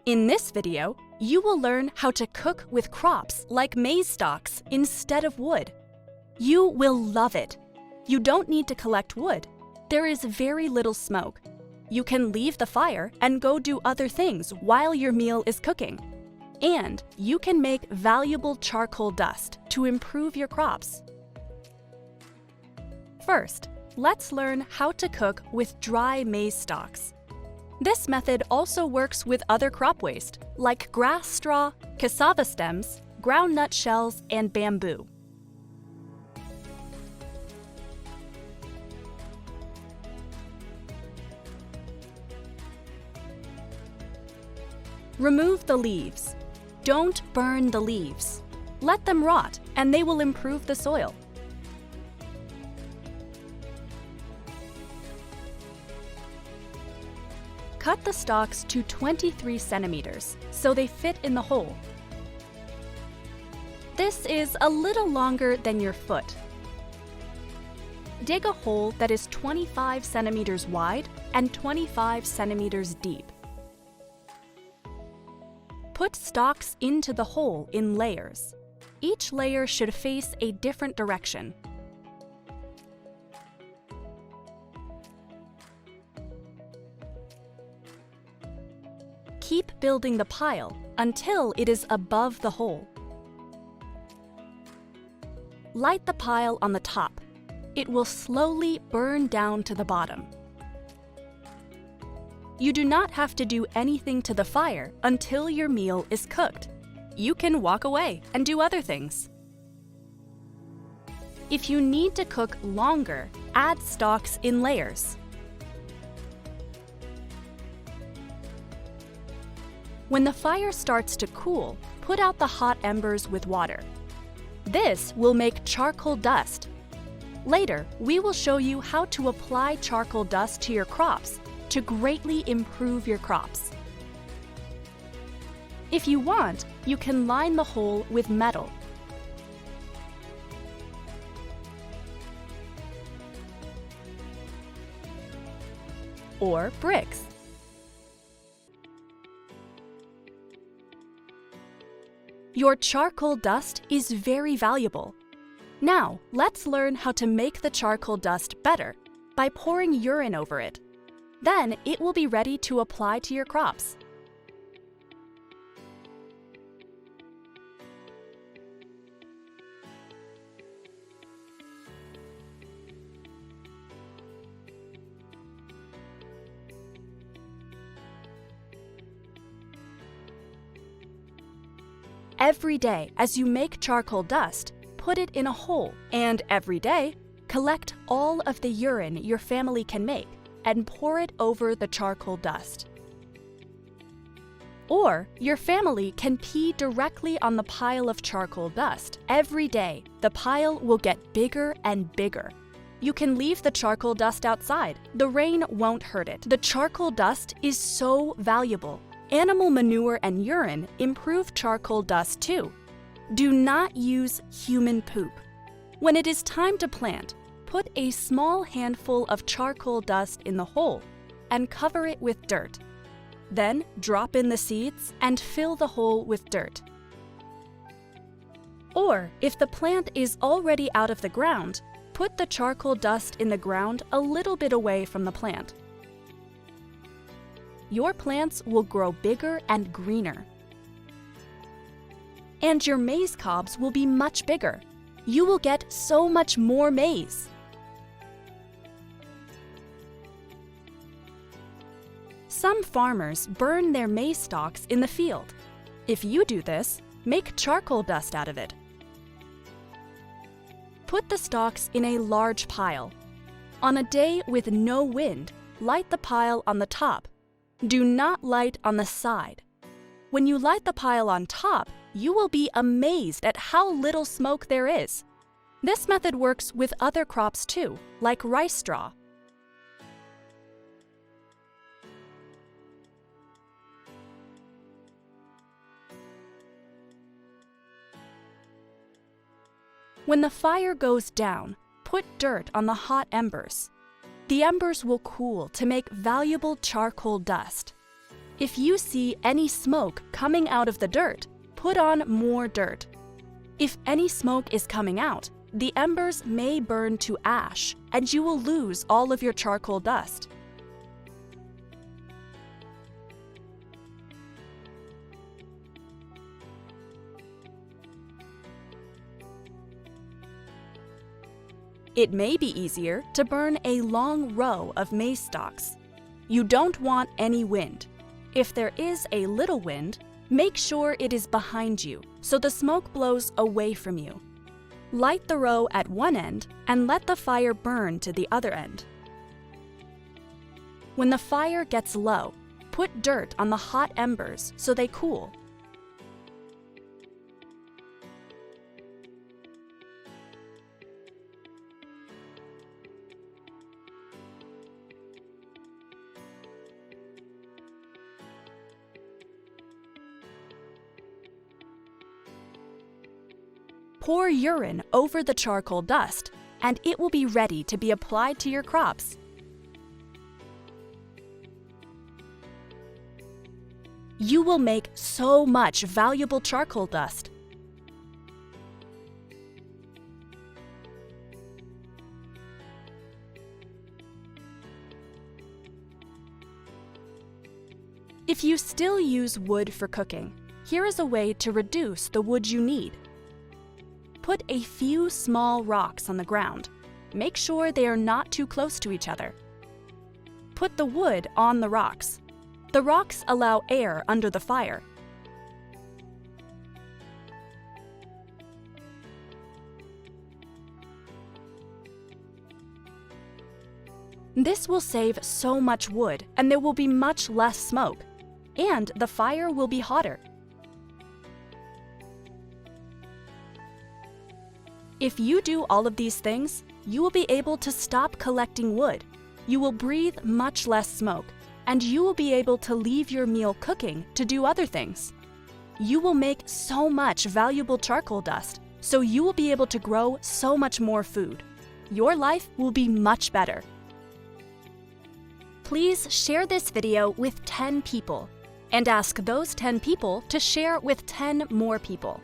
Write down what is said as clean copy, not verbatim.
In this video, you will learn how to cook with crops like maize stalks instead of wood. You will love it. You don't need to collect wood. There is very little smoke. You can leave the fire and go do other things while your meal is cooking. And you can make valuable charcoal dust to improve your crops. First, let's learn how to cook with dry maize stalks. This method also works with other crop waste, like grass straw, cassava stems, groundnut shells, and bamboo. Remove the leaves. Don't burn the leaves. Let them rot, and they will improve the soil. Cut the stalks to 23 centimeters so they fit in the hole. This is a little longer than your foot. Dig a hole that is 25 centimeters wide and 25 centimeters deep. Put stalks into the hole in layers. Each layer should face a different direction. Keep building the pile until it is above the hole. Light the pile on the top. It will slowly burn down to the bottom. You do not have to do anything to the fire until your meal is cooked. You can walk away and do other things. If you need to cook longer, add stalks in layers. When the fire starts to cool, put out the hot embers with water. This will make charcoal dust. Later, we will show you how to apply charcoal dust to your crops to greatly improve your crops. If you want, you can line the hole with metal. Or bricks. Your charcoal dust is very valuable. Now, let's learn how to make the charcoal dust better by pouring urine over it. Then it will be ready to apply to your crops. Every day, as you make charcoal dust, put it in a hole, and every day, collect all of the urine your family can make and pour it over the charcoal dust. Or your family can pee directly on the pile of charcoal dust. Every day, the pile will get bigger and bigger. You can leave the charcoal dust outside. The rain won't hurt it. The charcoal dust is so valuable. Animal manure and urine improve charcoal dust too. Do not use human poop. When it is time to plant, put a small handful of charcoal dust in the hole and cover it with dirt. Then drop in the seeds and fill the hole with dirt. Or, if the plant is already out of the ground, put the charcoal dust in the ground a little bit away from the plant. Your plants will grow bigger and greener. And your maize cobs will be much bigger. You will get so much more maize. Some farmers burn their maize stalks in the field. If you do this, make charcoal dust out of it. Put the stalks in a large pile. On a day with no wind, light the pile on the top. Do not light on the side. When you light the pile on top, you will be amazed at how little smoke there is. This method works with other crops too, like rice straw. When the fire goes down, put dirt on the hot embers. The embers will cool to make valuable charcoal dust. If you see any smoke coming out of the dirt, put on more dirt. If any smoke is coming out, the embers may burn to ash, and you will lose all of your charcoal dust. It may be easier to burn a long row of maize stalks. You don't want any wind. If there is a little wind, make sure it is behind you so the smoke blows away from you. Light the row at one end and let the fire burn to the other end. When the fire gets low, put dirt on the hot embers so they cool. Pour urine over the charcoal dust, and it will be ready to be applied to your crops. You will make so much valuable charcoal dust. If you still use wood for cooking, here is a way to reduce the wood you need. Put a few small rocks on the ground. Make sure they are not too close to each other. Put the wood on the rocks. The rocks allow air under the fire. This will save so much wood, and there will be much less smoke, and the fire will be hotter. If you do all of these things, you will be able to stop collecting wood. You will breathe much less smoke, and you will be able to leave your meal cooking to do other things. You will make so much valuable charcoal dust, so you will be able to grow so much more food. Your life will be much better. Please share this video with 10 people, and ask those 10 people to share with 10 more people.